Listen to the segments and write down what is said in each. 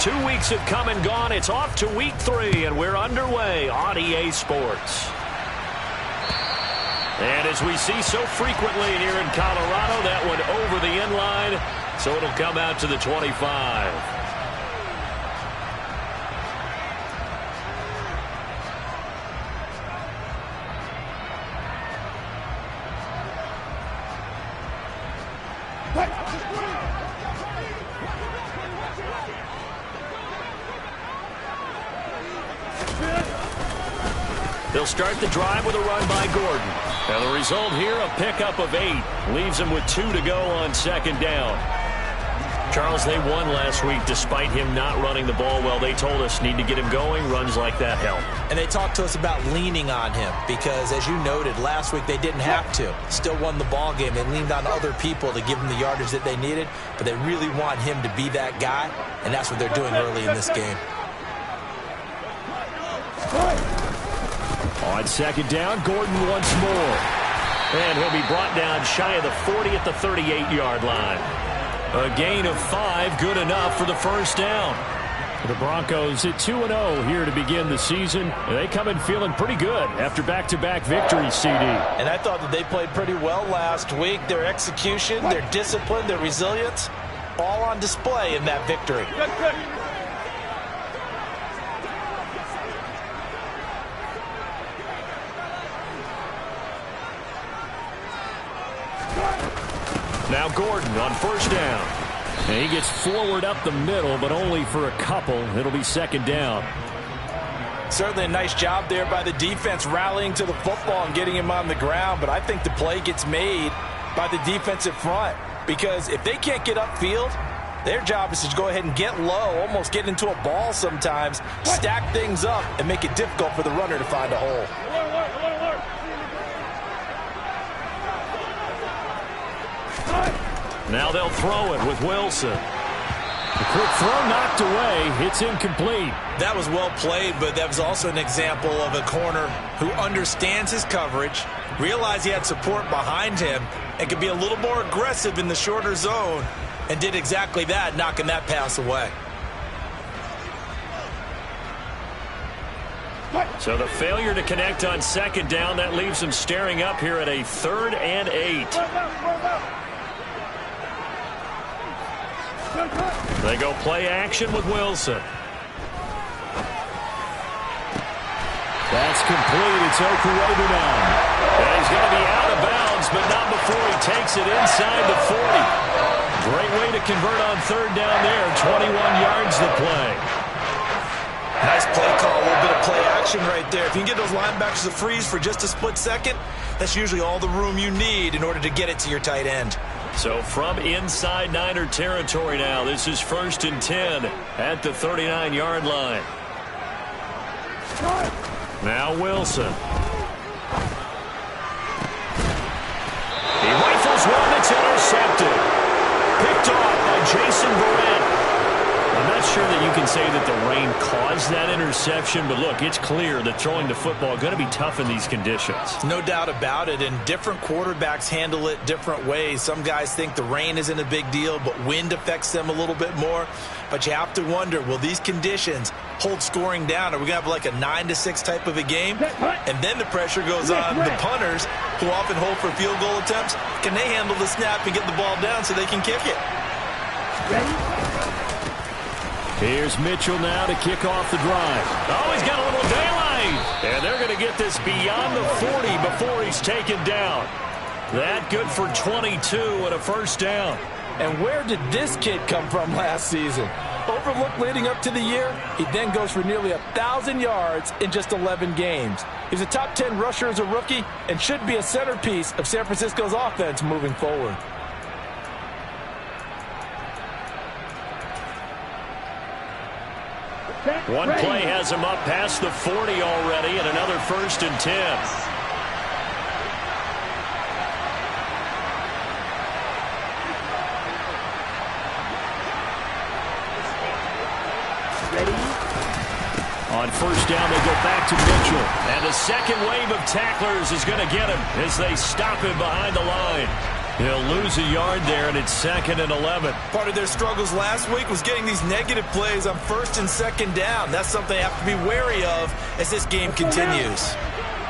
2 weeks have come and gone. It's off to week 3, and we're underway on EA Sports. And as we see so frequently here in Colorado, that one over the end line, so it'll come out to the 25. They'll start the drive with a run by Gordon. And the result here, a pickup of 8. Leaves them with 2 to go on second down. Charles, they won last week despite him not running the ball well. They told us need to get him going. Runs like that help. And they talked to us about leaning on him because, as you noted, last week they didn't have to. Still won the ball game. They leaned on other people to give them the yardage that they needed, but they really want him to be that guy, and that's what they're doing early in this game. On second down, Gordon once more. And he'll be brought down shy of the 40 at the 38-yard line. A gain of 5, good enough for the first down. The Broncos at 2-0 here to begin the season. They come in feeling pretty good after back-to-back victories, CD. And I thought that they played pretty well last week. Their execution, their discipline, their resilience, all on display in that victory. Now Gordon on first down. And he gets forward up the middle, but only for a couple. It'll be second down. Certainly a nice job there by the defense rallying to the football and getting him on the ground. But I think the play gets made by the defensive front. Because if they can't get upfield, their job is to go ahead and get low, almost get into a ball sometimes, stack things up, and make it difficult for the runner to find a hole. Now they'll throw it with Wilson. The quick throw knocked away. It's incomplete. That was well played, but that was also an example of a corner who understands his coverage, realized he had support behind him, and could be a little more aggressive in the shorter zone, and did exactly that, knocking that pass away. So the failure to connect on second down, that leaves them staring up here at a 3rd and 8. They go play action with Wilson. That's complete. It's Okurebu now. And he's going to be out of bounds, but not before he takes it inside the 40. Great way to convert on third down there. 21 yards to play. Nice play call, a little bit of play action right there. If you can get those linebackers to freeze for just a split second, that's usually all the room you need in order to get it to your tight end. So from inside Niner territory now, this is 1st and 10 at the 39-yard line. Now Wilson. He rifles one that's intercepted. Picked off by Jason Verrett. I'm not sure that you can say that the rain caused that interception, but look, it's clear that throwing the football is going to be tough in these conditions. No doubt about it, and different quarterbacks handle it different ways. Some guys think the rain isn't a big deal, but wind affects them a little bit more. But you have to wonder, will these conditions hold scoring down? Are we going to have like a 9-6 type of a game? And then the pressure goes on the punters, who often hold for field goal attempts. Can they handle the snap and get the ball down so they can kick it? Here's Mitchell now to kick off the drive. Oh, he's got a little daylight. And they're going to get this beyond the 40 before he's taken down. That good for 22 and a first down. And where did this kid come from last season? Overlooked leading up to the year, he then goes for nearly 1,000 yards in just 11 games. He's a top 10 rusher as a rookie and should be a centerpiece of San Francisco's offense moving forward. One play has him up past the 40 already, and another 1st and 10. On first down, they go back to Mitchell. And the second wave of tacklers is going to get him as they stop him behind the line. He'll lose a yard there, and it's 2nd and 11. Part of their struggles last week was getting these negative plays on 1st and 2nd down. That's something they have to be wary of as this game continues.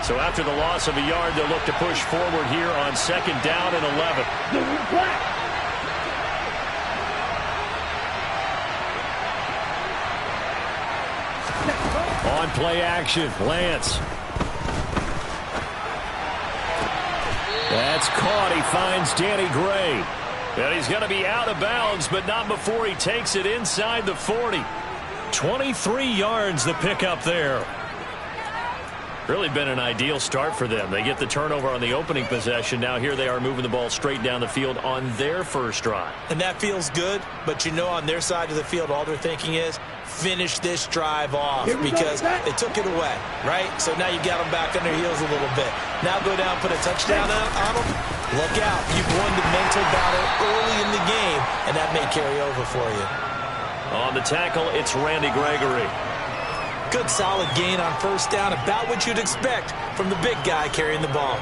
So after the loss of a yard, they'll look to push forward here on 2nd down and 11. On play action, Lance. That's caught. He finds Danny Gray. And he's going to be out of bounds, but not before he takes it inside the 40. 23 yards the pickup there. Really been an ideal start for them. They get the turnover on the opening possession. Now here they are moving the ball straight down the field on their first drive. And that feels good, but you know on their side of the field all they're thinking is finish this drive off because they took it away, right? So now you got them back on their heels a little bit. Now go down, put a touchdown on them. Look out. You've won the mental battle early in the game, and that may carry over for you. On the tackle, it's Randy Gregory. Good solid gain on 1st down, about what you'd expect from the big guy carrying the ball.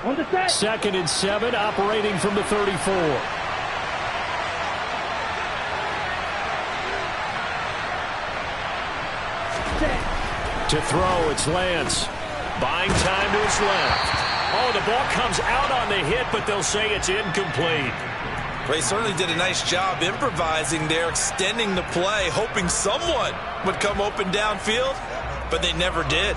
On the set. 2nd and 7, operating from the 34. To throw, it's Lance. Buying time to his left. Oh, the ball comes out on the hit, but they'll say it's incomplete. Well, he certainly did a nice job improvising there, extending the play, hoping someone would come open downfield, but they never did.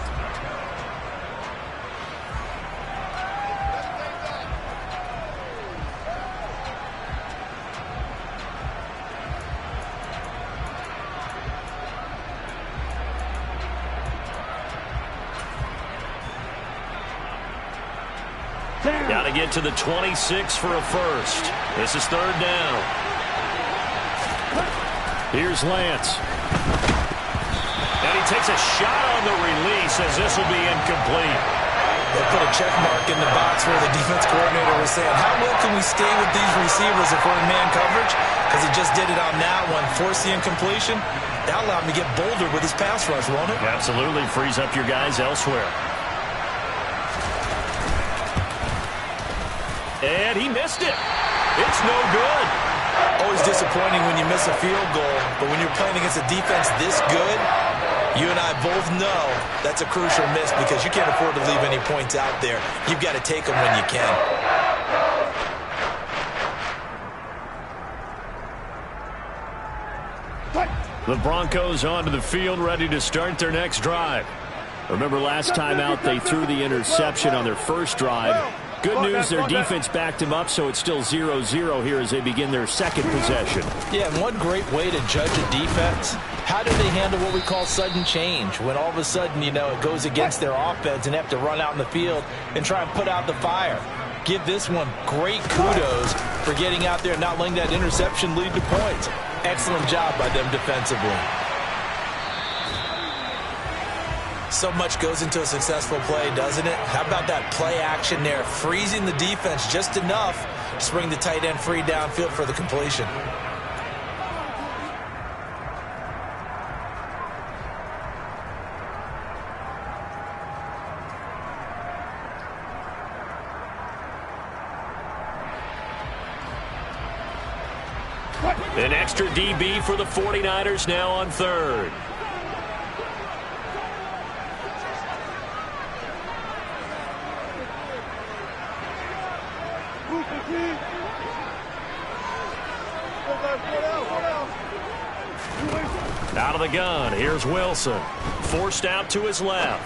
Got to get to the 26 for a first. This is 3rd down. Here's Lance. And he takes a shot on the release as this will be incomplete. They put a check mark in the box where the defense coordinator was saying, how well can we stay with these receivers if we're in man coverage? Because he just did it on that one, forced the incompletion. That allowed him to get bolder with his pass rush, won't it? Absolutely. Frees up your guys elsewhere. And he missed it. It's no good. Always disappointing when you miss a field goal, but when you're playing against a defense this good, you and I both know that's a crucial miss because you can't afford to leave any points out there. You've got to take them when you can. The Broncos onto the field, ready to start their next drive. Remember last time out, they threw the interception on their first drive. Good news, their defense backed him up, so it's still 0-0 here as they begin their second possession. Yeah, and one great way to judge a defense, how do they handle what we call sudden change? When all of a sudden, you know, it goes against their offense and they have to run out in the field and try and put out the fire. Give this one great kudos for getting out there and not letting that interception lead to points. Excellent job by them defensively. So much goes into a successful play, doesn't it? How about that play action there, freezing the defense just enough to bring the tight end free downfield for the completion. An extra DB for the 49ers now on 3rd. Out of the gun, here's Wilson. Forced out to his left.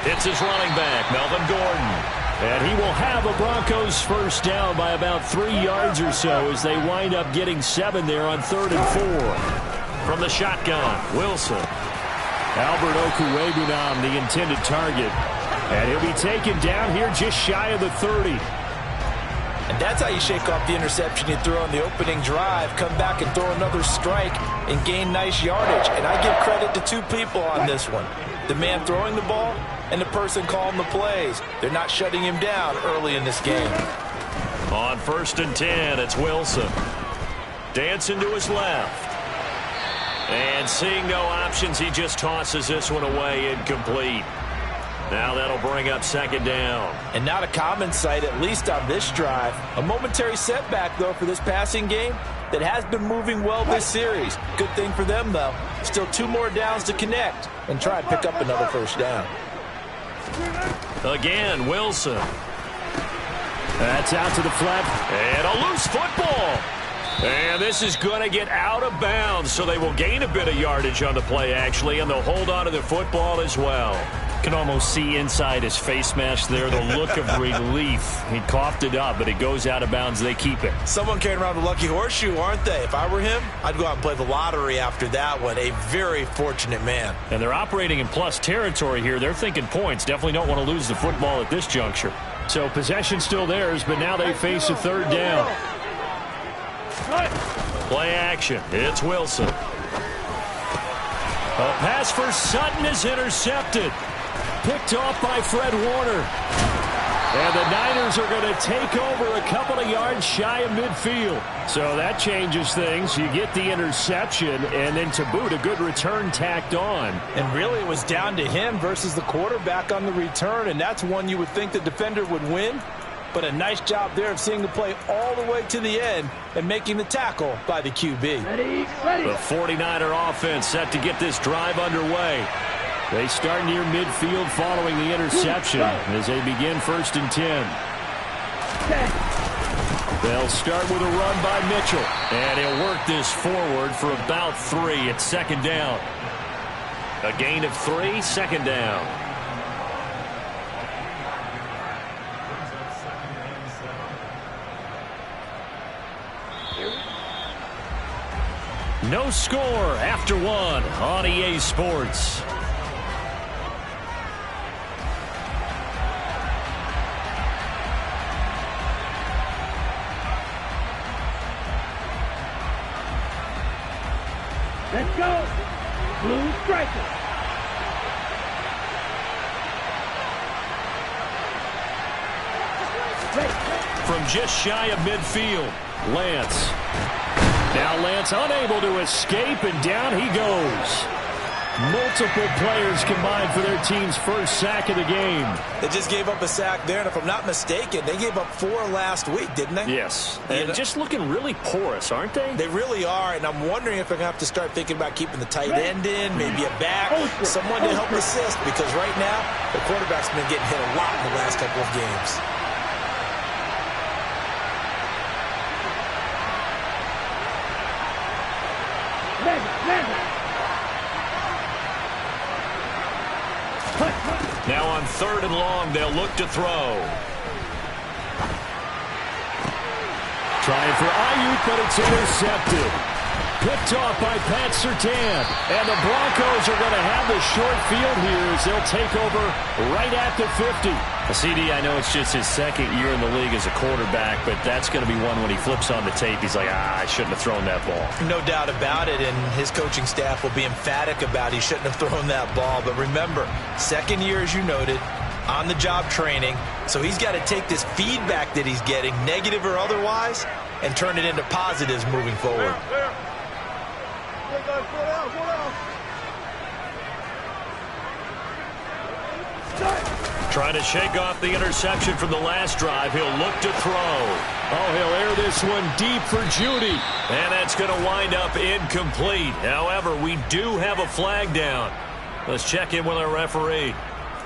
It's his running back, Melvin Gordon. And he will have a Broncos first down by about 3 yards or so as they wind up getting 7 there on 3rd and 4. From the shotgun, Wilson. Albert Okwuegbunam, the intended target. And he'll be taken down here just shy of the 30. And that's how you shake off the interception you threw on the opening drive, come back and throw another strike and gain nice yardage. And I give credit to 2 people on this one. The man throwing the ball and the person calling the plays. They're not shutting him down early in this game. On 1st and 10, it's Wilson. Dancing to his left. And seeing no options, he just tosses this one away, incomplete. Now that'll bring up second down. And not a common sight, at least on this drive. A momentary setback, though, for this passing game that has been moving well this series. Good thing for them, though. Still 2 more downs to connect and try and pick up another first down. Again, Wilson. That's out to the flat. And a loose football. And this is going to get out of bounds, so they will gain a bit of yardage on the play, actually, and they'll hold on to the football as well. Can almost see inside his face mask there the look of relief. He coughed it up, but it goes out of bounds. They keep it. Someone carrying around the lucky horseshoe, aren't they? If I were him, I'd go out and play the lottery after that one. A very fortunate man. And they're operating in plus territory here. They're thinking points. Definitely don't want to lose the football at this juncture. So possession still theirs, but now they face a third down. Play action. It's Wilson. A pass for Sutton is intercepted. Picked off by Fred Warner. And the Niners are going to take over a couple of yards shy of midfield. So that changes things. You get the interception, and then to boot, a good return tacked on. And really it was down to him versus the quarterback on the return, and that's one you would think the defender would win. But a nice job there of seeing the play all the way to the end and making the tackle by the QB. The 49er offense set to get this drive underway. They start near midfield following the interception as they begin 1st and 10. They'll start with a run by Mitchell. And he'll work this forward for about 3. It's second down. A gain of 3, second down. No score after 1 on EA Sports. Let's go. Blue Strikers. From just shy of midfield, Lance. Now Lance unable to escape, and down he goes. Multiple players combined for their team's first sack of the game. They just gave up a sack there, and if I'm not mistaken, they gave up 4 last week, didn't they? Yes. And just looking really porous, aren't they? They really are, and I'm wondering if they're going to have to start thinking about keeping the tight end in, maybe a back, someone to help assist, because right now, the quarterback's been getting hit a lot in the last couple of games. Now on 3rd and long, they'll look to throw. Trying for Ayuk, but it's intercepted. Picked off by Pat Surtain. And the Broncos are going to have the short field here as they'll take over right at the 50. CD, I know it's just his 2nd year in the league as a quarterback, but that's going to be one when he flips on the tape. He's like, I shouldn't have thrown that ball. No doubt about it, and his coaching staff will be emphatic about he shouldn't have thrown that ball. But remember, 2nd year, as you noted, on-the-job training, so he's got to take this feedback that he's getting, negative or otherwise, and turn it into positives moving forward. Trying to shake off the interception from the last drive. He'll look to throw. Oh, he'll air this one deep for Judy. And that's going to wind up incomplete. However, we do have a flag down. Let's check in with our referee.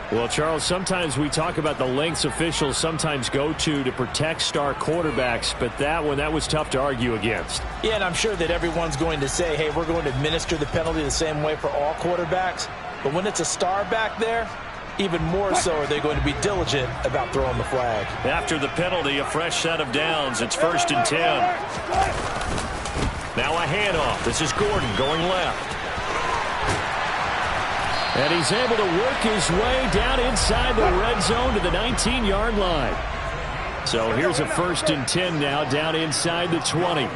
Well, Charles, sometimes we talk about the lengths officials sometimes go to protect star quarterbacks, but that one, that was tough to argue against. Yeah, and I'm sure that everyone's going to say, hey, we're going to administer the penalty the same way for all quarterbacks. But when it's a star back there, even more so are they going to be diligent about throwing the flag. After the penalty, a fresh set of downs. It's 1st and 10. Now a handoff. This is Gordon going left. And he's able to work his way down inside the red zone to the 19-yard line. So here's a 1st and 10 now down inside the 20.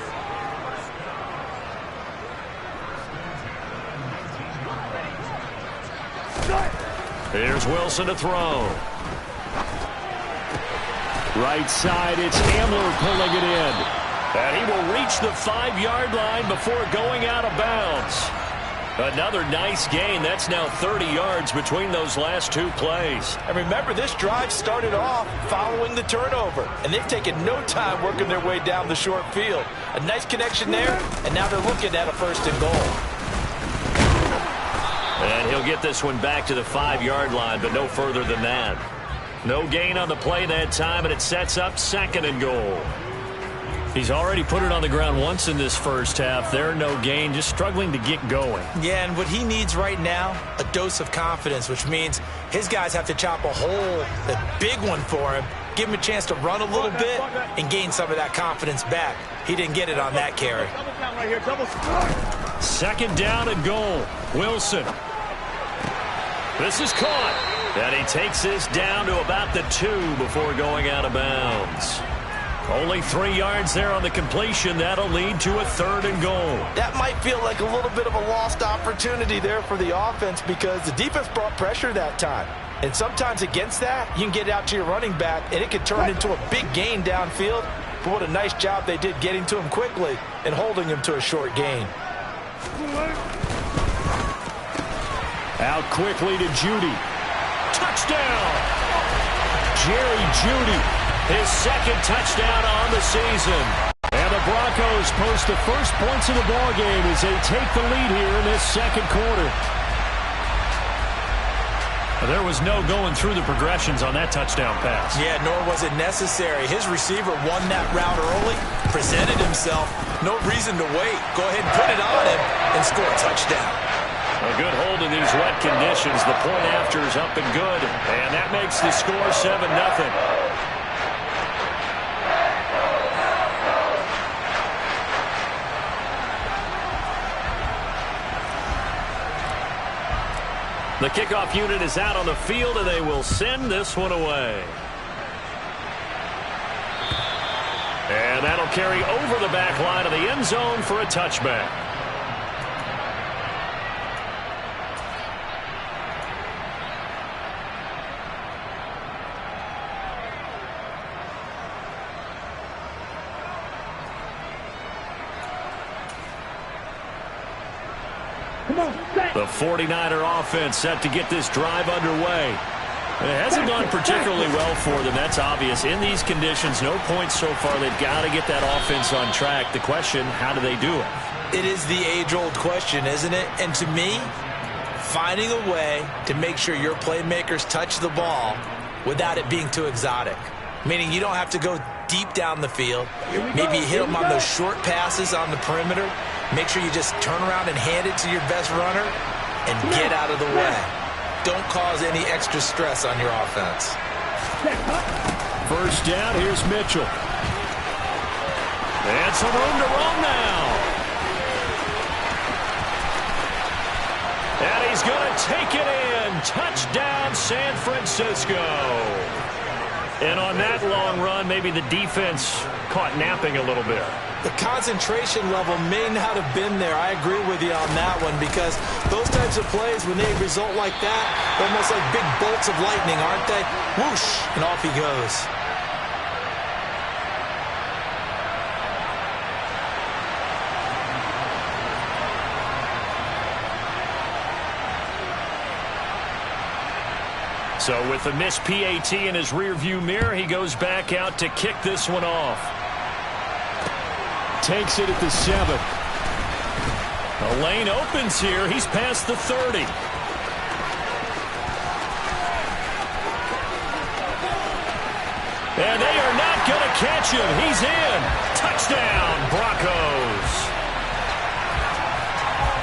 Here's Wilson to throw. Right side, it's Hamler pulling it in. And he will reach the 5-yard line before going out of bounds. Another nice gain. That's now 30 yards between those last two plays. And remember, this drive started off following the turnover, and they've taken no time working their way down the short field. A nice connection there, and now they're looking at a 1st and goal. And he'll get this one back to the 5-yard line, but no further than that. No gain on the play that time, and it sets up 2nd and goal. He's already put it on the ground once in this first half. There, no gain, just struggling to get going. Yeah, and what he needs right now, a dose of confidence, which means his guys have to chop a hole, a big one for him, give him a chance to run a little bit and gain some of that confidence back. He didn't get it on that carry. 2nd down and goal. Wilson. This is caught. And he takes this down to about the 2 before going out of bounds. Only 3 yards there on the completion. That'll lead to a 3rd and goal. That might feel like a little bit of a lost opportunity there for the offense because the defense brought pressure that time. And sometimes against that, you can get out to your running back, and it can turn into a big gain downfield. But what a nice job they did getting to him quickly and holding him to a short gain. Out quickly to Judy. Touchdown! Jerry Judy. His 2nd touchdown on the season. And the Broncos post the first points of the ballgame as they take the lead here in this 2nd quarter. There was no going through the progressions on that touchdown pass. Yeah, nor was it necessary. His receiver won that route early, presented himself. No reason to wait. Go ahead and put it on him and score a touchdown. A good hold in these wet conditions. The point after is up and good. And that makes the score 7-0. The kickoff unit is out on the field, and they will send this one away. And that'll carry over the back line of the end zone for a touchback. The 49er offense set to get this drive underway. It hasn't gone particularly well for them. That's obvious. In these conditions, no points so far. They've got to get that offense on track. The question, how do they do it? It is the age-old question, isn't it? And to me, finding a way to make sure your playmakers touch the ball without it being too exotic. Meaning you don't have to go deep down the field. Maybe you hit them on those short passes on the perimeter. Make sure you just turn around and hand it to your best runner and get out of the way. Don't cause any extra stress on your offense. First down, here's Mitchell. And some room to run now. And he's going to take it in. Touchdown, San Francisco. And on that long run, maybe the defense caught napping a little bit. The concentration level may not have been there. I agree with you on that one because those types of plays, when they result like that, they're almost like big bolts of lightning, aren't they? Whoosh, and off he goes. So with the missed PAT in his rearview mirror, he goes back out to kick this one off. Takes it at the 7. The lane opens here. He's past the 30. And they are not going to catch him. He's in. Touchdown, Broncos.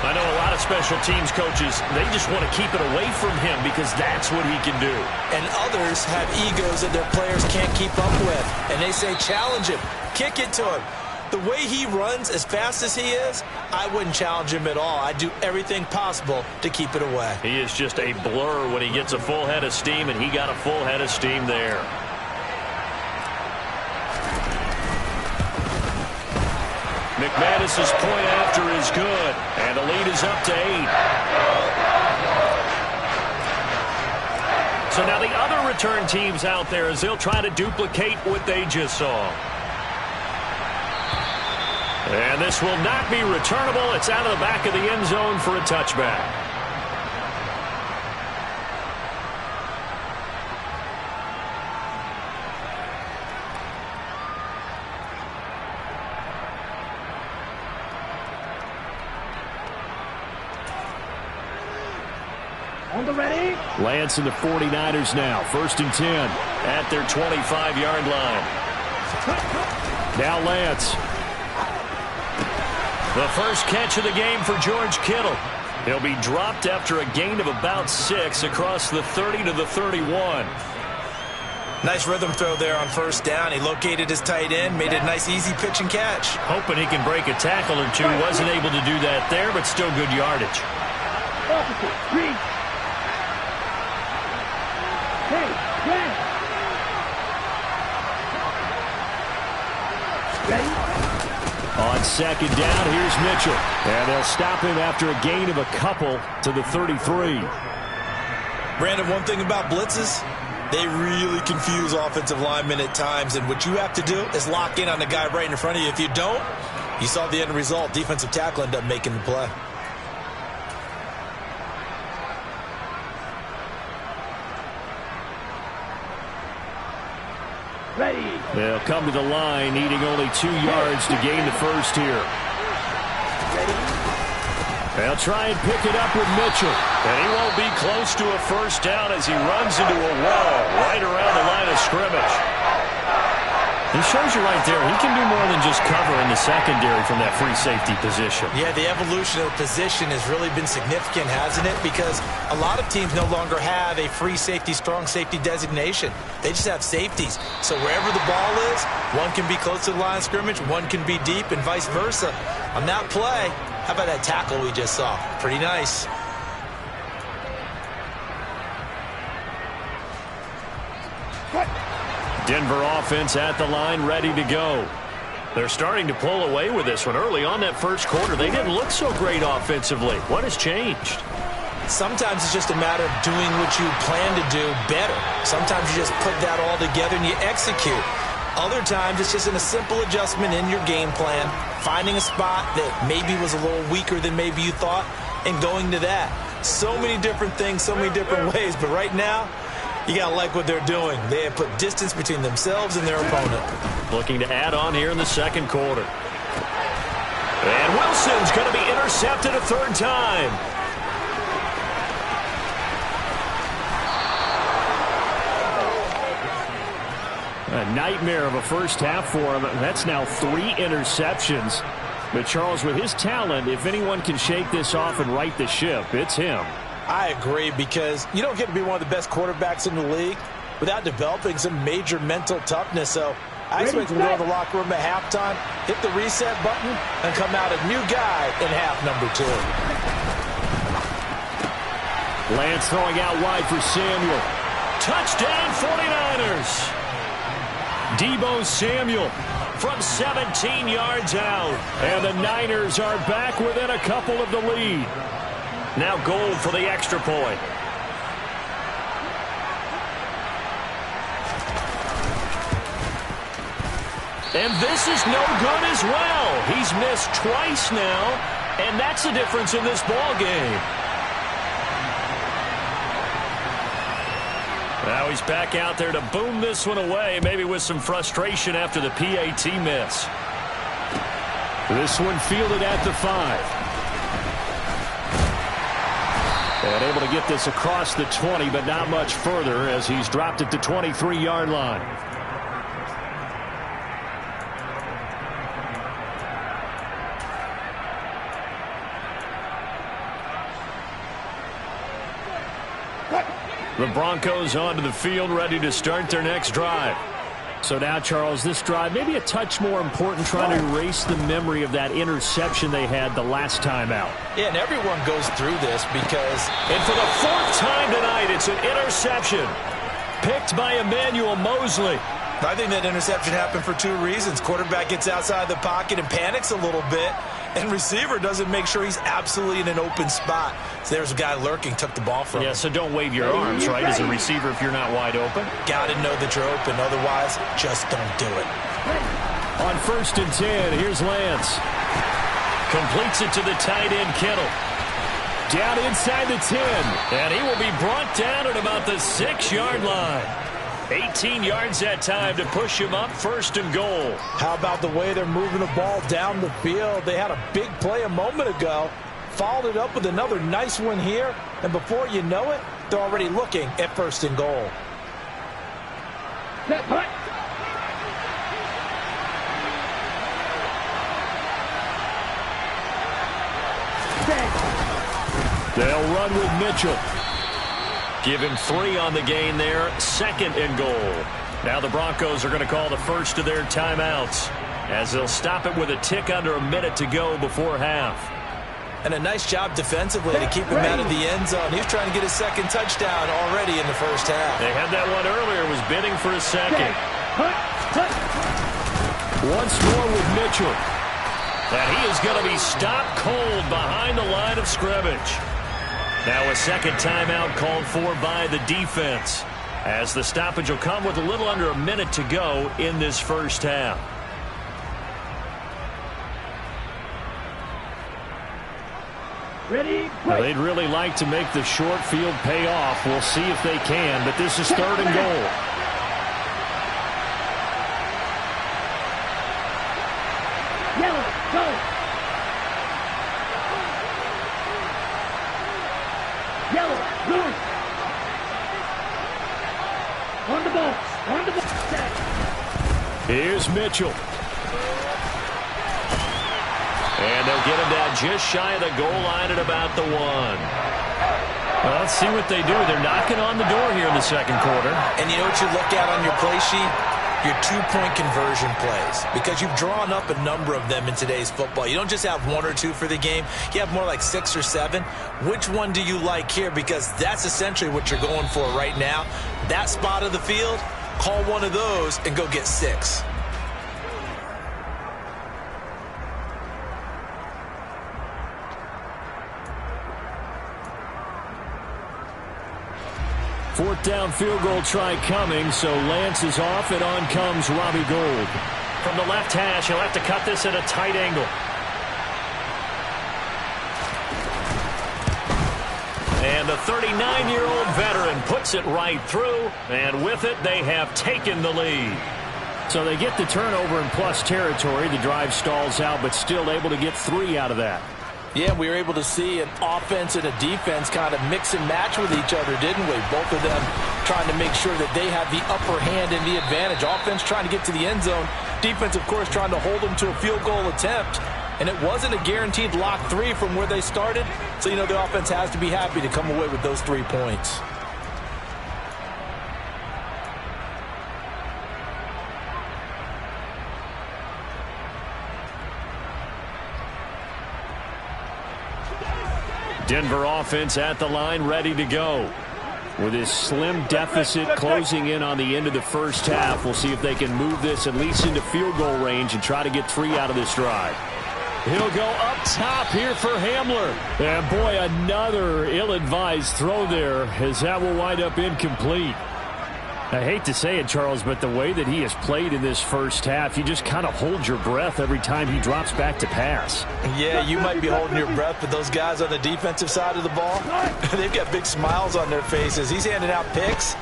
I know a lot of special teams coaches, they just want to keep it away from him because that's what he can do. And others have egos that their players can't keep up with. And they say, challenge him. Kick it to him. The way he runs as fast as he is, I wouldn't challenge him at all. I'd do everything possible to keep it away. He is just a blur when he gets a full head of steam, and he got a full head of steam there. McManus's point after is good, and the lead is up to 8. So now the other return teams out there as they'll try to duplicate what they just saw. And this will not be returnable. It's out of the back of the end zone for a touchback. On the ready. Lance and the 49ers now. 1st and 10 at their 25-yard line. Now Lance. The first catch of the game for George Kittle. He'll be dropped after a gain of about 6 across the 30 to the 31. Nice rhythm throw there on 1st down. He located his tight end, made it a nice easy pitch and catch. Hoping he can break a tackle or two. Wasn't able to do that there, but still good yardage. Opposite. Reach. Hey, Ready. On 2nd down, here's Mitchell. And they'll stop him after a gain of a couple to the 33. Brandon, one thing about blitzes, they really confuse offensive linemen at times. And what you have to do is lock in on the guy right in front of you. If you don't, you saw the end result. Defensive tackle ended up making the play. Ready. They'll come to the line, needing only 2 yards to gain the first here. They'll try and pick it up with Mitchell. And he won't be close to a first down as he runs into a wall right around the line of scrimmage. He shows you right there, he can do more than just cover in the secondary from that free safety position. Yeah, the evolution of the position has really been significant, hasn't it? Because a lot of teams no longer have a free safety, strong safety designation. They just have safeties. So wherever the ball is, one can be close to the line of scrimmage, one can be deep, and vice versa. On that play, how about that tackle we just saw? Pretty nice. Denver offense at the line, ready to go. They're starting to pull away with this one. Early on that first quarter, they didn't look so great offensively. What has changed? Sometimes it's just a matter of doing what you plan to do better. Sometimes you just put that all together and you execute. Other times it's just in a simple adjustment in your game plan, finding a spot that maybe was a little weaker than maybe you thought, and going to that. So many different things, so many different ways, but right now, you got to like what they're doing. They have put distance between themselves and their opponent. Looking to add on here in the second quarter. And Wilson's going to be intercepted a 3rd time. A nightmare of a first half for him. That's now 3 interceptions. But Charles, with his talent, if anyone can shake this off and right the ship, it's him. I agree, because you don't get to be one of the best quarterbacks in the league without developing some major mental toughness. So I expect him to go to the locker room at halftime, hit the reset button, and come out a new guy in half number 2. Lance throwing out wide for Samuel. Touchdown 49ers. Deebo Samuel from 17 yards out. And the Niners are back within a couple of the lead. Now goal for the extra point. And this is no good as well. He's missed twice now, and that's the difference in this ball game. Now he's back out there to boom this one away, maybe with some frustration after the PAT miss. This one fielded at the 5. And able to get this across the 20, but not much further as he's dropped at the 23-yard line. The Broncos onto the field, ready to start their next drive. So now, Charles, this drive maybe a touch more important, trying to erase the memory of that interception they had the last time out. Yeah, and everyone goes through this because... And for the 4th time tonight, it's an interception. Picked by Emmanuel Mosley. I think that interception happened for 2 reasons. Quarterback gets outside the pocket and panics a little bit, and receiver doesn't make sure he's absolutely in an open spot. So there's a guy lurking, took the ball from him. Yeah, so don't wave your arms, right, as a receiver if you're not wide open. Got to know that you're open. Otherwise, just don't do it. On 1st and 10, here's Lance. Completes it to the tight end, Kittle. Down inside the 10. And he will be brought down at about the 6-yard line. 18 yards that time to push him up 1st and goal. How about the way they're moving the ball down the field? They had a big play a moment ago. Followed it up with another nice one here. And before you know it, they're already looking at 1st and goal. Set, punt. They'll run with Mitchell. Give him 3 on the gain there. 2nd and goal. Now the Broncos are going to call the first of their timeouts, as they'll stop it with a tick under a minute to go before half. And a nice job defensively to keep him out of the end zone. He was trying to get his 2nd touchdown already in the 1st half. They had that one earlier, was bidding for a 2nd. Once more with Mitchell. And he is going to be stopped cold behind the line of scrimmage. Now a 2nd timeout called for by the defense, as the stoppage will come with a little under a minute to go in this 1st half. Ready, Well, they'd really like to make the short field pay off. We'll see if they can, but this is 3rd and goal. Yellow, go. Yellow, blue. On the ball. On the ball. Set. Here's Mitchell. And they'll get him down just shy of the goal line at about the 1. Well, let's see what they do. They're knocking on the door here in the 2nd quarter. And you know what you look at on your play sheet? Your 2-point conversion plays, because you've drawn up a number of them in today's football. You don't just have 1 or 2 for the game. You have more like 6 or 7. Which one do you like here? Because that's essentially what you're going for right now. That spot of the field, call one of those and go get 6. Fourth down field goal try coming, so Lance is off, and on comes Robbie Gould. From the left hash, he'll have to cut this at a tight angle. And the 39-year-old veteran puts it right through, and with it, they have taken the lead. So they get the turnover in plus territory. The drive stalls out, but still able to get 3 out of that. Yeah, we were able to see an offense and a defense kind of mix and match with each other, didn't we? Both of them trying to make sure that they have the upper hand and the advantage. Offense trying to get to the end zone. Defense, of course, trying to hold them to a field goal attempt. And it wasn't a guaranteed lock 3 from where they started. So, you know, the offense has to be happy to come away with those 3 points. Denver offense at the line, ready to go. With his slim deficit closing in on the end of the 1st half, we'll see if they can move this at least into field goal range and try to get 3 out of this drive. He'll go up top here for Hamler. And boy, another ill-advised throw there, as that will wind up incomplete. I hate to say it, Charles, but the way that he has played in this 1st half, you just kind of hold your breath every time he drops back to pass. Yeah, you might be holding your breath, but those guys on the defensive side of the ball, they've got big smiles on their faces. He's handing out picks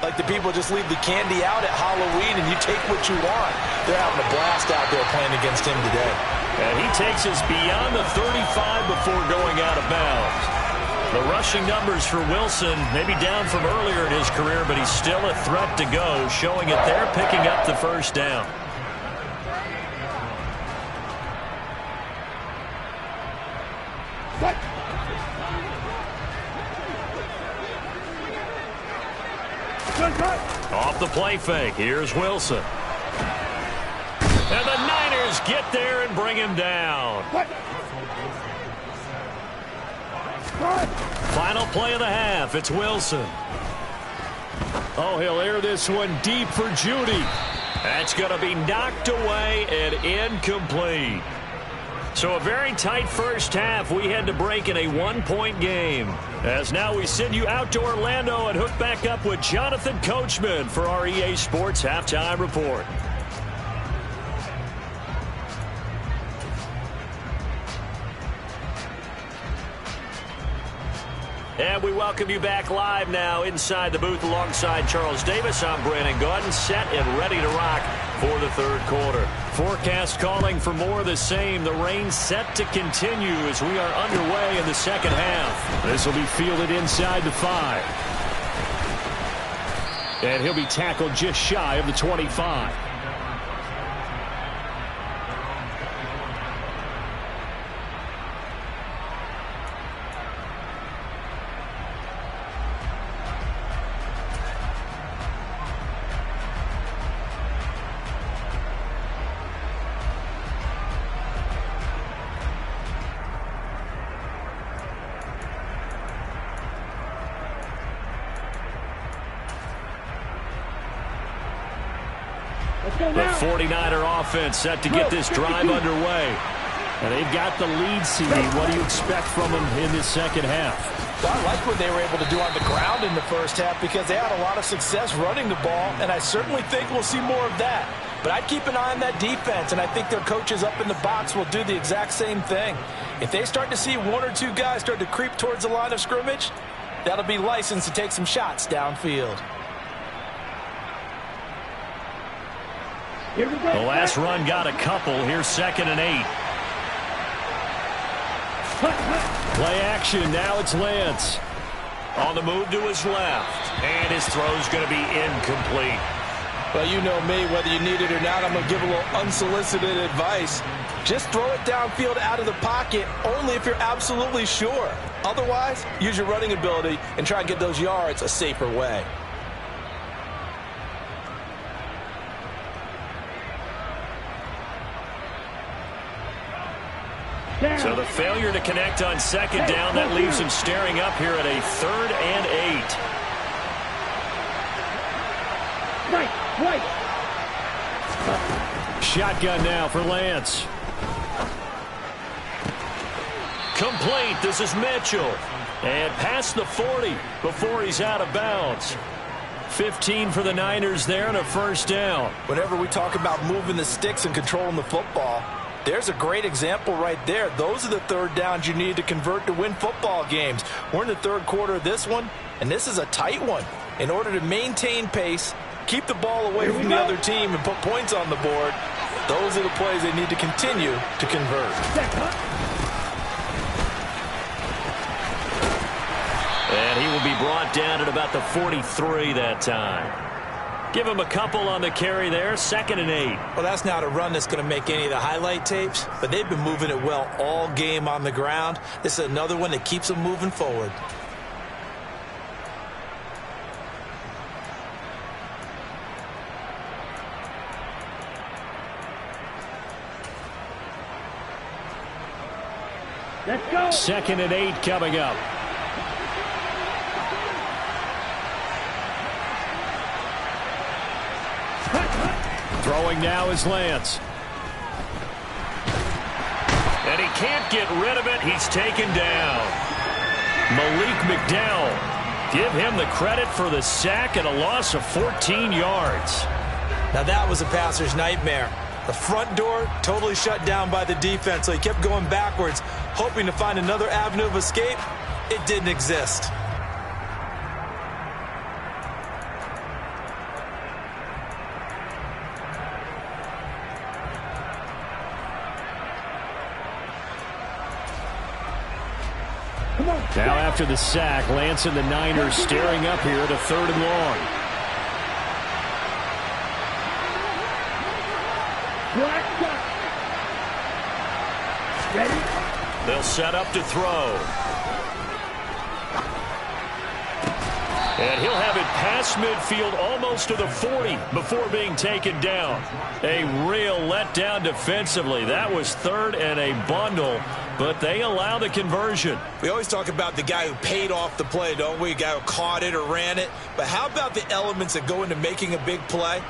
like the people just leave the candy out at Halloween and you take what you want. They're having a blast out there playing against him today. And he takes us beyond the 35 before going out of bounds. The rushing numbers for Wilson maybe down from earlier in his career, but he's still a threat to go, showing it there, picking up the 1st down. What? Off the play fake, here's Wilson. And the Niners get there and bring him down. What? Final play of the half, it's Wilson. Oh, he'll air this one deep for Judy. That's going to be knocked away and incomplete. So a very tight 1st half. We had to break in a 1-point game. As now we send you out to Orlando and hook back up with Jonathan Coachman for our EA Sports Halftime Report. And we welcome you back live now inside the booth alongside Charles Davis. I'm Brandon Gaudin, set and ready to rock for the third quarter. Forecast calling for more of the same. The rain set to continue as we are underway in the second half. This will be fielded inside the 5. And he'll be tackled just shy of the 25. The 49er offense set to get this drive underway. And they've got the lead seeding. What do you expect from them in this second half? Well, I like what they were able to do on the ground in the first half because they had a lot of success running the ball, and I certainly think we'll see more of that. But I'd keep an eye on that defense, and I think their coaches up in the box will do the exact same thing. If they start to see one or two guys start to creep towards the line of scrimmage, that'll be licensed to take some shots downfield. Here we go. The last run got a couple. Here's 2nd and 8. Play action. Now it's Lance. On the move to his left. And his throw's going to be incomplete. Well, you know me. Whether you need it or not, I'm going to give a little unsolicited advice. Just throw it downfield out of the pocket only if you're absolutely sure. Otherwise, use your running ability and try and get those yards a safer way. So the failure to connect on 2nd down, that leaves him staring up here at a 3rd and 8. Right. Shotgun now for Lance. Complete. This is Mitchell. And past the 40 before he's out of bounds. 15 for the Niners there and a first down. Whenever we talk about moving the sticks and controlling the football, there's a great example right there. Those are the third downs you need to convert to win football games. We're in the third quarter of this one, and this is a tight one. In order to maintain pace, keep the ball away from the other team, and put points on the board, those are the plays they need to continue to convert. And he will be brought down at about the 43 that time. Give him a couple on the carry there. 2nd and 8. Well, that's not a run that's going to make any of the highlight tapes, but they've been moving it well all game on the ground. This is another one that keeps them moving forward. Let's go. 2nd and 8 coming up. Throwing now is Lance. And he can't get rid of it. He's taken down. Malik McDowell. Give him the credit for the sack and a loss of 14 yards. Now that was a passer's nightmare. The front door totally shut down by the defense, so he kept going backwards, hoping to find another avenue of escape. It didn't exist. Now after the sack, Lance and the Niners staring up here at a 3rd and long. Ready? They'll set up to throw. And he'll have it past midfield almost to the 40 before being taken down. A real letdown defensively. That was 3rd and a bundle, but they allow the conversion. We always talk about the guy who paid off the play, don't we? A guy who caught it or ran it. But how about the elements that go into making a big play?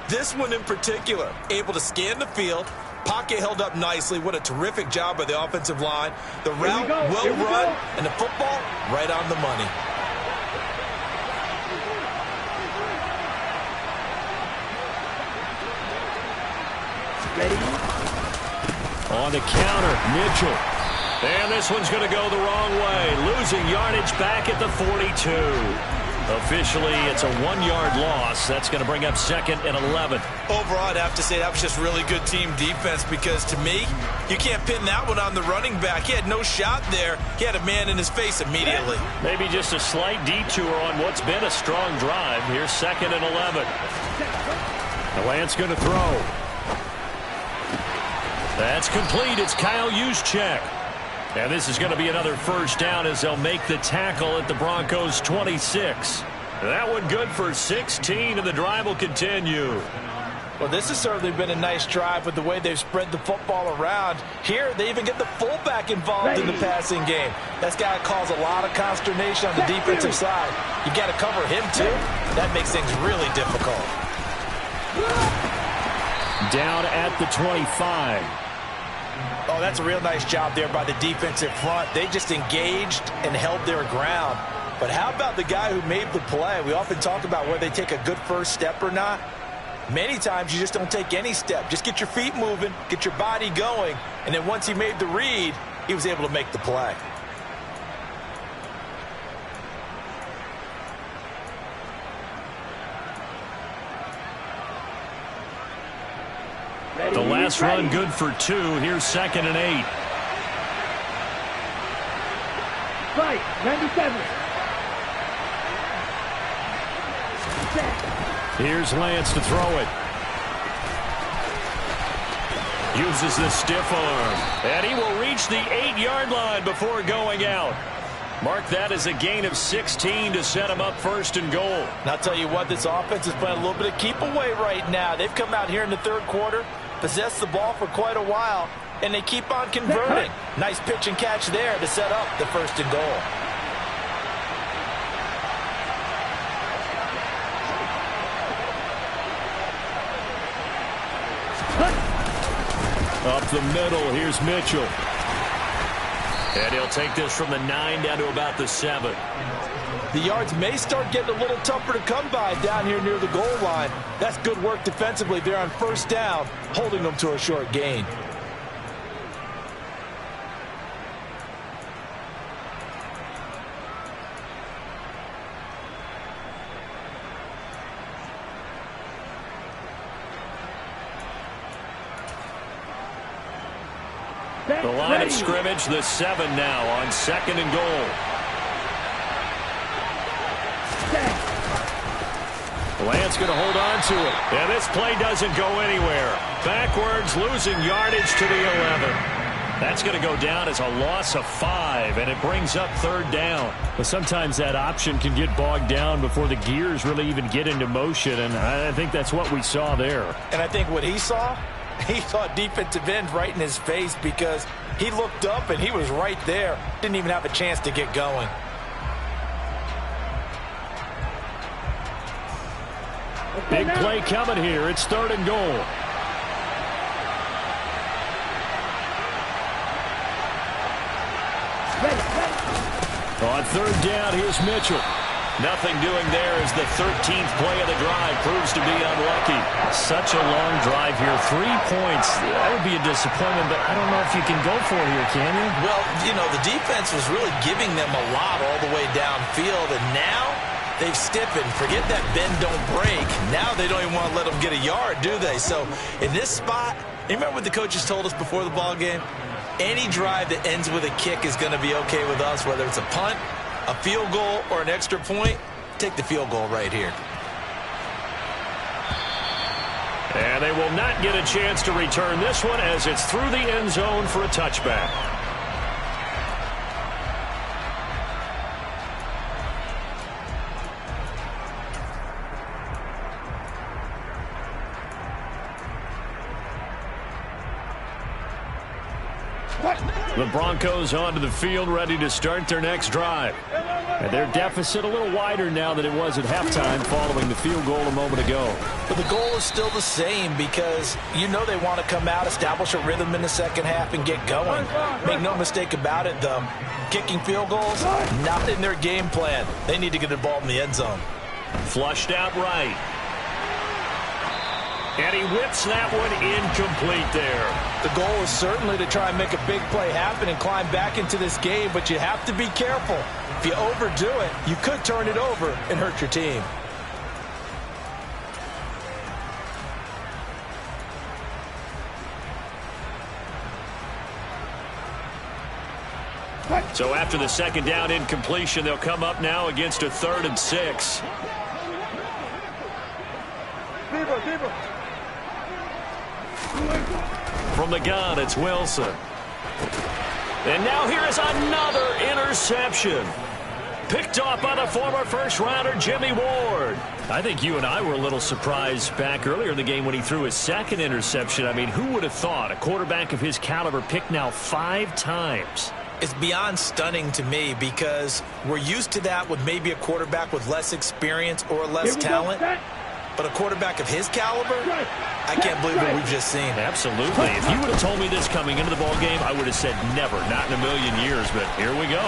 This one in particular, able to scan the field, pocket held up nicely. What a terrific job by the offensive line. The route well run, and the football right on the money. Ready? On the counter, Mitchell. And this one's going to go the wrong way. Losing yardage back at the 42. Officially, it's a 1-yard loss. That's going to bring up 2nd and 11. Overall, I'd have to say that was just really good team defense because, to me, you can't pin that one on the running back. He had no shot there. He had a man in his face immediately. Maybe just a slight detour on what's been a strong drive. Here's 2nd and 11. The Lance going to throw. That's complete. It's Kyle Juszczyk. And this is going to be another first down as they'll make the tackle at the Broncos' 26. That one good for 16, and the drive will continue. Well, this has certainly been a nice drive with the way they've spread the football around. Here, they even get the fullback involved in the passing game. That's got to cause a lot of consternation on the defensive side. You got to cover him, too. That makes things really difficult. Down at the 25. Oh, that's a real nice job there by the defensive front. They just engaged and held their ground. But how about the guy who made the play? We often talk about whether they take a good first step or not. Many times you just don't take any step. Just get your feet moving, get your body going, and then once he made the read, he was able to make the play. The last run good for 2. Here's 2nd and 8. Right, 97. Here's Lance to throw it. Uses the stiff arm. And he will reach the 8-yard line before going out. Mark that as a gain of 16 to set him up 1st and goal. And I'll tell you what, this offense is playing a little bit of keep away right now. They've come out here in the 3rd quarter, possessed the ball for quite a while, and they keep on converting. Nice pitch and catch there to set up the 1st and goal. Up the middle, here's Mitchell. And he'll take this from the 9 down to about the 7. The yards may start getting a little tougher to come by down here near the goal line. That's good work defensively there on 1st down, holding them to a short gain. The line of scrimmage, the 7 now on 2nd and goal. Lance going to hold on to it. And this play doesn't go anywhere. Backwards, losing yardage to the 11. That's going to go down as a loss of 5, and it brings up 3rd down. But sometimes that option can get bogged down before the gears really even get into motion, and I think that's what we saw there. And I think what he saw defensive end right in his face because he looked up and he was right there. Didn't even have a chance to get going. Big play coming here. It's 3rd and goal. On 3rd down, here's Mitchell. Nothing doing there as the 13th play of the drive proves to be unlucky. Such a long drive here. 3 points. That would be a disappointment, but I don't know if you can go for it here, can you? Well, you know, the defense was really giving them a lot all the way downfield, and now they've stiffened. Forget that bend, don't break. Now they don't even want to let them get a yard, do they? So in this spot, you remember what the coaches told us before the ball game? Any drive that ends with a kick is going to be okay with us, whether it's a punt, a field goal, or an extra point. Take the field goal right here. And they will not get a chance to return this one as it's through the end zone for a touchback. The Broncos onto the field, ready to start their next drive. And their deficit a little wider now than it was at halftime following the field goal a moment ago. But the goal is still the same because you know they want to come out, establish a rhythm in the 2nd half, and get going. Make no mistake about it, though. Kicking field goals, not in their game plan. They need to get the ball in the end zone. Flushed out right. And he whips that one incomplete there. The goal is certainly to try and make a big play happen and climb back into this game, but you have to be careful. If you overdo it, you could turn it over and hurt your team. So after the second down incompletion, they'll come up now against a 3rd and 6. From the gun, it's Wilson. And now here is another interception. Picked off by the former first-rounder Jimmy Ward. I think you and I were a little surprised back earlier in the game when he threw his 2nd interception. I mean, who would have thought a quarterback of his caliber picked now 5 times? It's beyond stunning to me because we're used to that with maybe a quarterback with less experience or less talent. But a quarterback of his caliber, I can't believe what we've just seen. Absolutely. If you would have told me this coming into the ballgame, I would have said never, not in a million years, but here we go.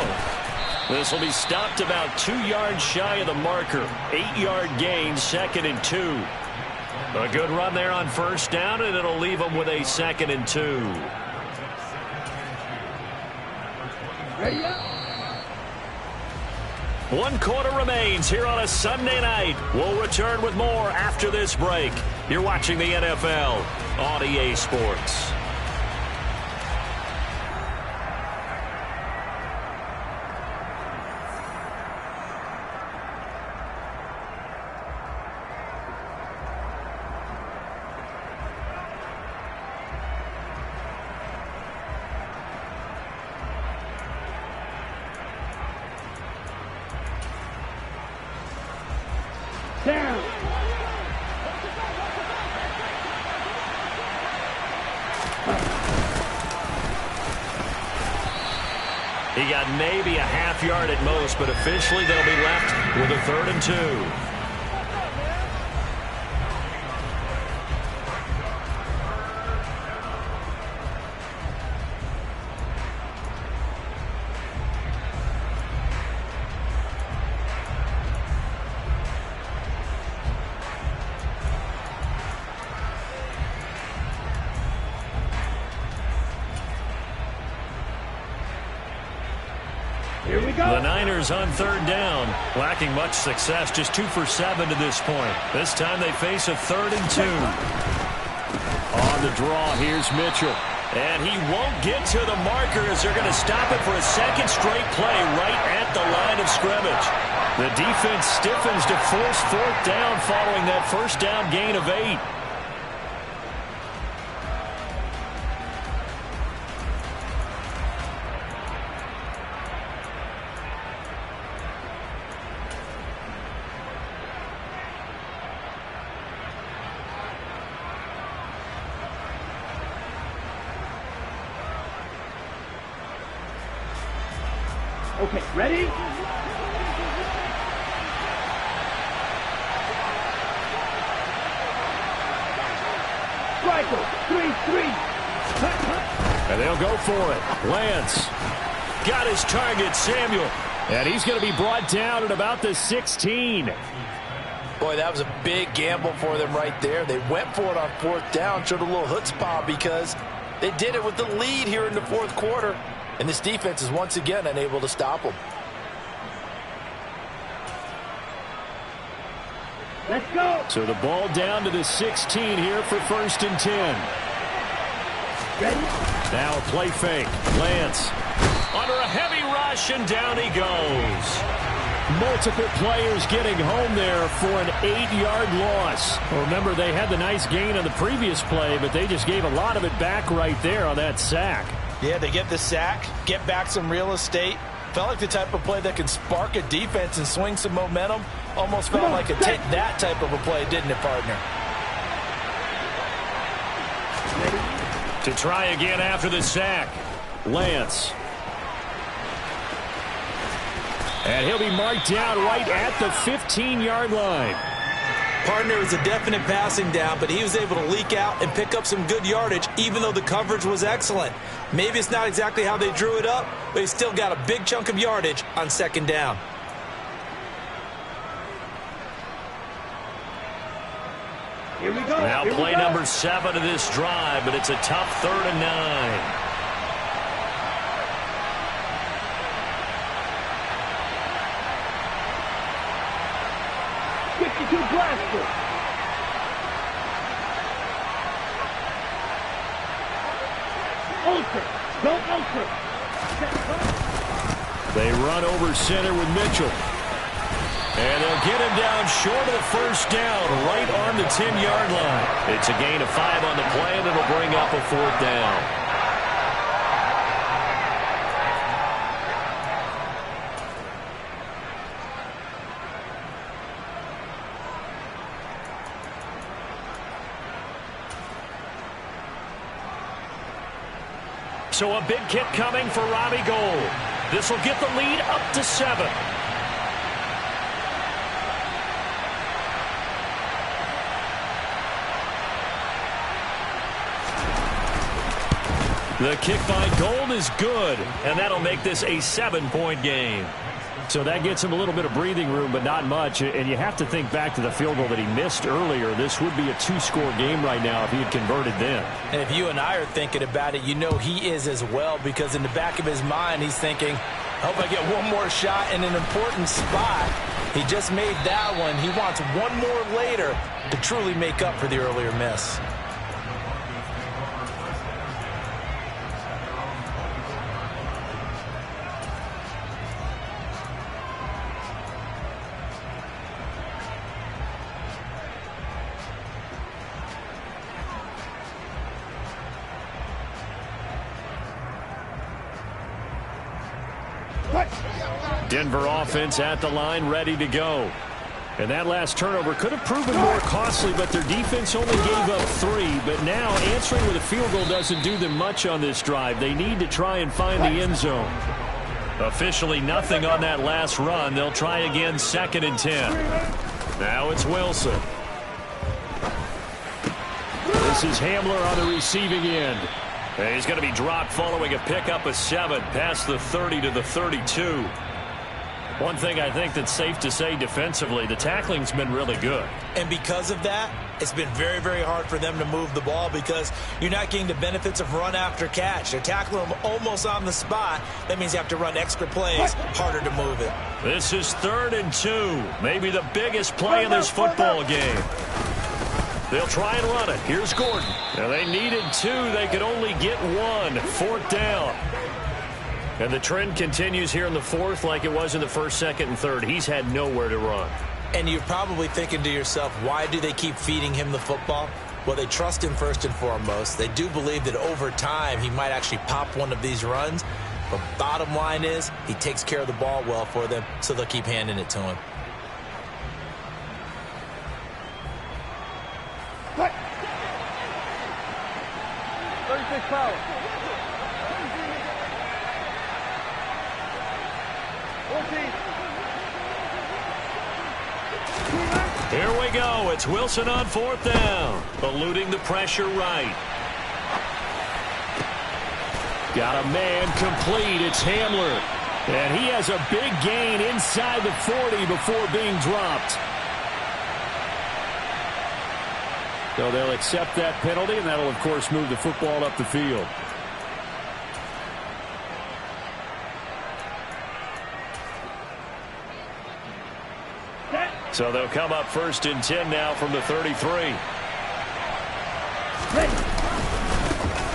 This will be stopped about 2 yards shy of the marker. 8-yard gain, 2nd and 2. A good run there on first down, and it'll leave them with a 2nd and 2. Ready up. 1 quarter remains here on a Sunday night. We'll return with more after this break. You're watching the NFL on EA Sports. Down. He got maybe a half yard at most, but officially they'll be left with a 3rd and 2. Here we go. The Niners on 3rd down, lacking much success, just 2 for 7 to this point. This time they face a 3rd and 2. On the draw, here's Mitchell. And he won't get to the marker as they're going to stop it for a 2nd straight play right at the line of scrimmage. The defense stiffens to force 4th down following that first down gain of 8. Okay, ready? Striker, 3-3. And they'll go for it. Lance got his target, Samuel. And he's going to be brought down at about the 16. Boy, that was a big gamble for them right there. They went for it on 4th down, showed a little chutzpah because they did it with the lead here in the 4th quarter. And this defense is once again unable to stop them. Let's go. So the ball down to the 16 here for 1st and 10. Ready? Now a play fake. Lance under a heavy rush, and down he goes. Multiple players getting home there for an 8-yard loss. Well, remember, they had the nice gain on the previous play, but they just gave a lot of it back right there on that sack. Yeah, they get the sack, get back some real estate. Felt like the type of play that can spark a defense and swing some momentum. Almost felt like a take that type of a play, didn't it, partner? To try again after the sack, Lance. And he'll be marked down right at the 15-yard line. Partner was a definite passing down, but he was able to leak out and pick up some good yardage, even though the coverage was excellent. Maybe it's not exactly how they drew it up, but he still got a big chunk of yardage on 2nd down. Here we go. go. Now Here we play go. number 7 of this drive, but it's a tough 3rd and 9. Blaster. Ultra. Go Ultra. They run over center with Mitchell. And they'll get him down short of the first down, right on the 10-yard line. It's a gain of 5 on the play, and it'll bring up a 4th down. So a big kick coming for Robbie Gould. This will get the lead up to 7. The kick by Gould is good, and that'll make this a 7-point game. So that gets him a little bit of breathing room, but not much. And you have to think back to the field goal that he missed earlier. This would be a 2-score game right now if he had converted then. And if you and I are thinking about it, you know he is as well, because in the back of his mind, he's thinking, I hope I get one more shot in an important spot. He just made that one. He wants one more later to truly make up for the earlier miss. Denver offense at the line, ready to go. And that last turnover could have proven more costly, but their defense only gave up 3. But now answering with a field goal doesn't do them much on this drive. They need to try and find the end zone. Officially nothing on that last run. They'll try again, 2nd and 10. Now it's Wilson. This is Hamler on the receiving end. And he's going to be dropped following a pickup of 7 past the 30 to the 32. One thing I think that's safe to say defensively, the tackling's been really good. And because of that, it's been very, very hard for them to move the ball because you're not getting the benefits of run after catch. They're tackling them almost on the spot. That means you have to run extra plays, harder to move it. This is 3rd and 2, maybe the biggest play in this football game. They'll try and run it. Here's Gordon. Now they needed 2. They could only get 1. 4th down. And the trend continues here in the 4th like it was in the 1st, 2nd, and 3rd. He's had nowhere to run. And you're probably thinking to yourself, why do they keep feeding him the football? Well, they trust him first and foremost. They do believe that over time he might actually pop one of these runs. But bottom line is he takes care of the ball well for them, so they'll keep handing it to him. Cut. 36 power. 14. Here we go. It's Wilson on 4th down. Eluding the pressure right. Got a man complete. It's Hamler. And he has a big gain inside the 40 before being dropped. So they'll accept that penalty, and that'll, of course, move the football up the field. So they'll come up 1st and 10 now from the 33.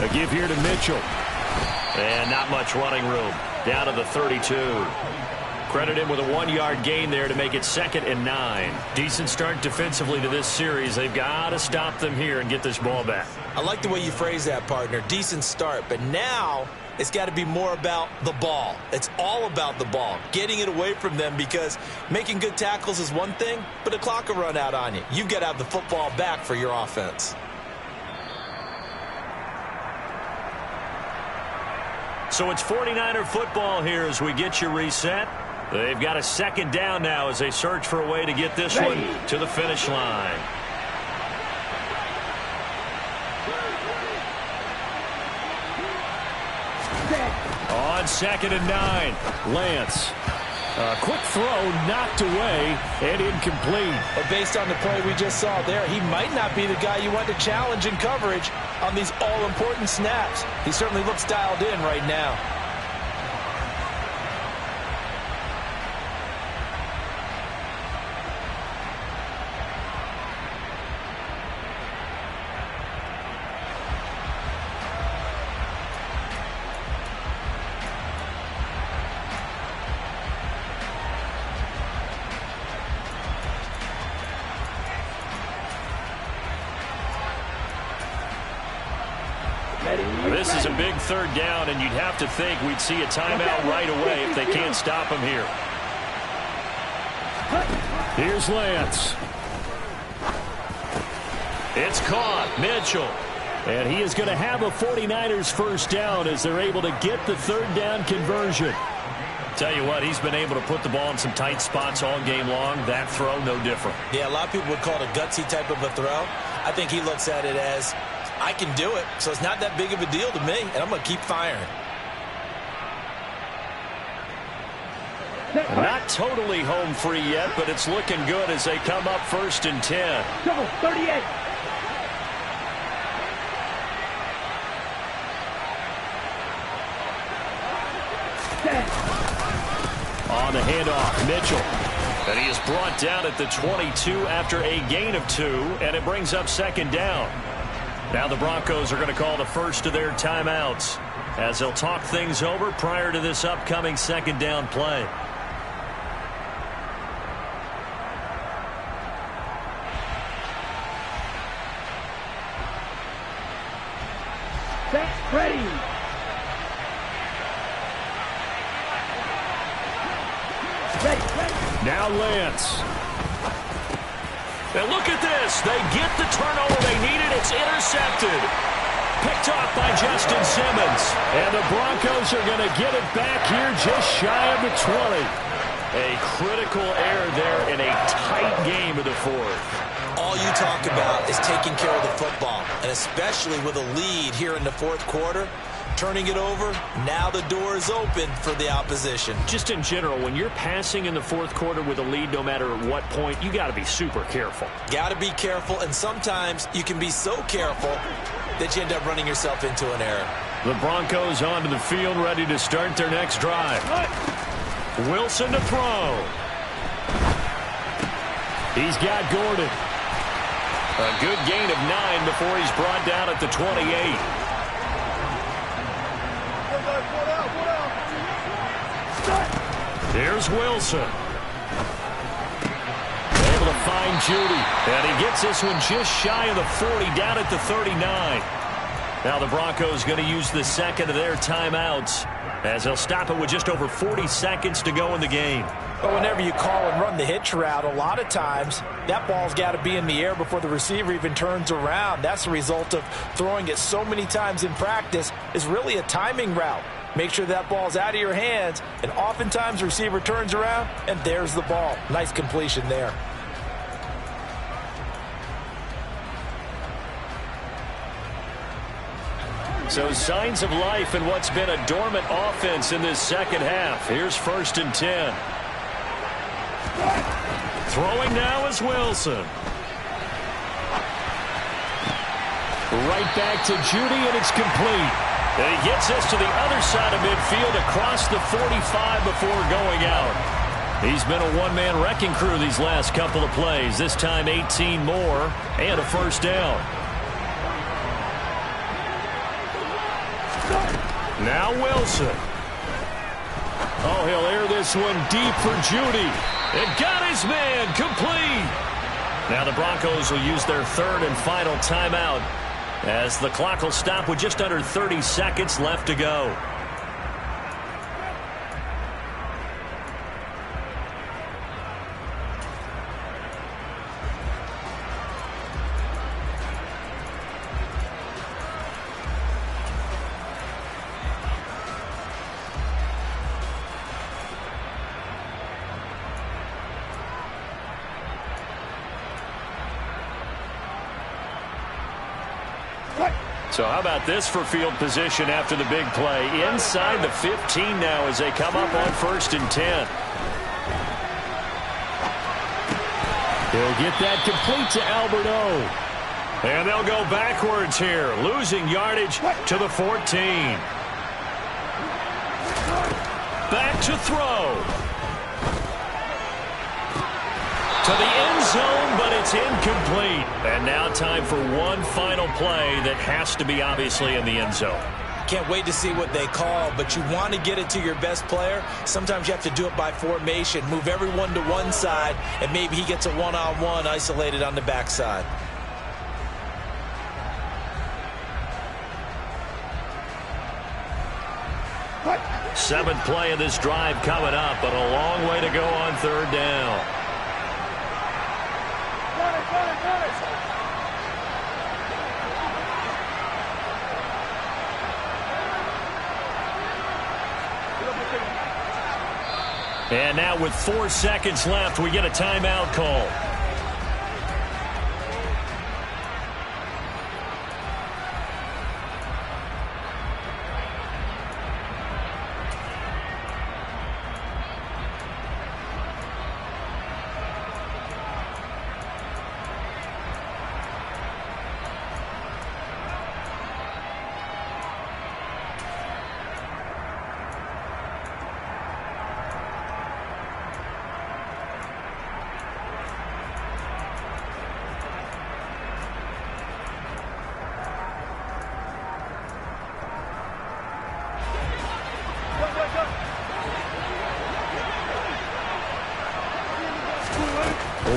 A give here to Mitchell. And not much running room. Down to the 32. Credit him with a 1-yard gain there to make it 2nd and 9. Decent start defensively to this series. They've got to stop them here and get this ball back. I like the way you phrase that, partner. Decent start. But now it's got to be more about the ball. It's all about the ball. Getting it away from them, because making good tackles is one thing, but the clock will run out on you. You've got to have the football back for your offense. So it's 49er football here as we get you reset. They've got a 2nd down now as they search for a way to get this one to the finish line. On 2nd and 9, Lance. A quick throw knocked away and incomplete. But based on the play we just saw there, he might not be the guy you want to challenge in coverage on these all-important snaps. He certainly looks dialed in right now. This is a big third down, and you'd have to think we'd see a timeout right away if they can't stop him here. Here's Lance. It's caught. Mitchell. And he is going to have a 49ers first down as they're able to get the third down conversion. Tell you what, he's been able to put the ball in some tight spots all game long. That throw, no different. Yeah, a lot of people would call it a gutsy type of a throw. I think he looks at it as, I can do it, so it's not that big of a deal to me, and I'm going to keep firing. Not totally home free yet, but it's looking good as they come up 1st and 10. Go, 38. On the handoff, Mitchell. And he is brought down at the 22 after a gain of 2, and it brings up 2nd down. Now the Broncos are going to call the first of their timeouts as they'll talk things over prior to this upcoming 2nd down play. Set, ready. Now Lance. And look at this. They get the turnover they needed. It's intercepted. Picked off by Justin Simmons. And the Broncos are going to get it back here just shy of the 20. A critical error there in a tight game of the 4th. All you talk about is taking care of the football, and especially with a lead here in the 4th quarter. Turning it over, now the door is open for the opposition. Just in general, when you're passing in the 4th quarter with a lead, no matter at what point, you got to be super careful. Got to be careful, and sometimes you can be so careful that you end up running yourself into an error. The Broncos onto the field, ready to start their next drive. Wilson to throw. He's got Gordon. A good gain of 9 before he's brought down at the 28. Here's Wilson. Able to find Judy. And he gets this one just shy of the 40, down at the 39. Now the Broncos going to use the second of their timeouts as they'll stop it with just over 40 seconds to go in the game. But whenever you call and run the hitch route, a lot of times that ball's got to be in the air before the receiver even turns around. That's the result of throwing it so many times in practice is really a timing route. Make sure that ball's out of your hands, and oftentimes the receiver turns around, and there's the ball. Nice completion there. So signs of life in what's been a dormant offense in this second half. Here's 1st and 10. Throwing now is Wilson. Right back to Judy, and it's complete. And he gets this to the other side of midfield across the 45 before going out. He's been a one-man wrecking crew these last couple of plays. This time 18 more and a first down. Now Wilson. Oh, he'll air this one deep for Judy. And got his man complete. Now the Broncos will use their 3rd and final timeout as the clock will stop with just under 30 seconds left to go. So how about this for field position after the big play? Inside the 15 now as they come up on 1st and 10. He'll get that complete to Alberto. And they'll go backwards here, losing yardage to the 14. Back to throw. To the end zone, but it's incomplete. And now time for one final play that has to be obviously in the end zone. Can't wait to see what they call, but you want to get it to your best player. Sometimes you have to do it by formation. Move everyone to one side, and maybe he gets a one-on-one isolated on the backside. Seventh play of this drive coming up, but a long way to go on third down. And now with 4 seconds left, we get a timeout call.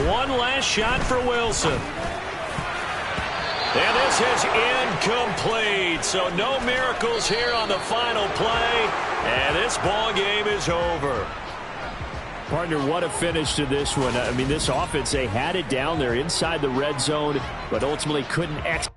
One last shot for Wilson. And this is incomplete. So no miracles here on the final play. And this ball game is over. Partner, what a finish to this one. I mean, this offense, they had it down there inside the red zone, but ultimately couldn't execute.